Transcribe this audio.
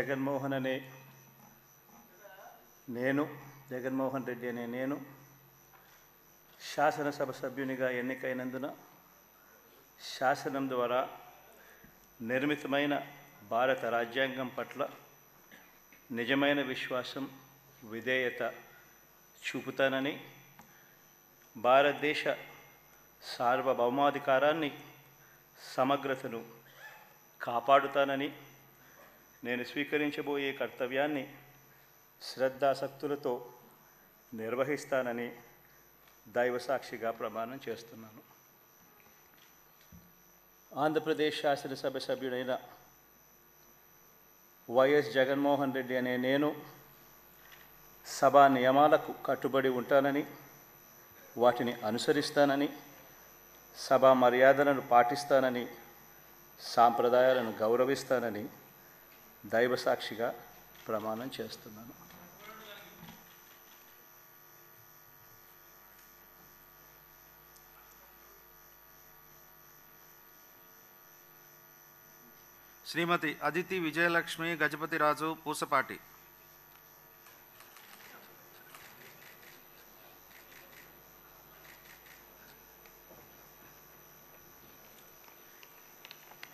జగన్మోహన్ రెడ్డి అనే నేను శాసనసభ సభ్యునిగా ఎన్నికైనందున శాసనం ద్వారా నిర్మితమైన భారత రాజ్యాంగం పట్ల నిజమైన విశ్వాసం, విధేయత చూపుతానని, భారతదేశ సార్వభౌమాధికారాన్ని, సమగ్రతను కాపాడుతానని, నేను స్వీకరించబోయే కర్తవ్యాన్ని శ్రద్ధాసక్తులతో నిర్వహిస్తానని దైవసాక్షిగా ప్రమాణం చేస్తున్నాను. ఆంధ్రప్రదేశ్ శాసనసభ సభ్యుడైన వైఎస్ జగన్మోహన్ రెడ్డి అనే నేను సభా నియమాలకు కట్టుబడి ఉంటానని, వాటిని అనుసరిస్తానని, సభా మర్యాదలను పాటిస్తానని, సాంప్రదాయాలను గౌరవిస్తానని దైవసాక్షిగా ప్రమాణం చేస్తున్నాను. శ్రీమతి అదితి విజయలక్ష్మి గజపతిరాజు పూసపాటి.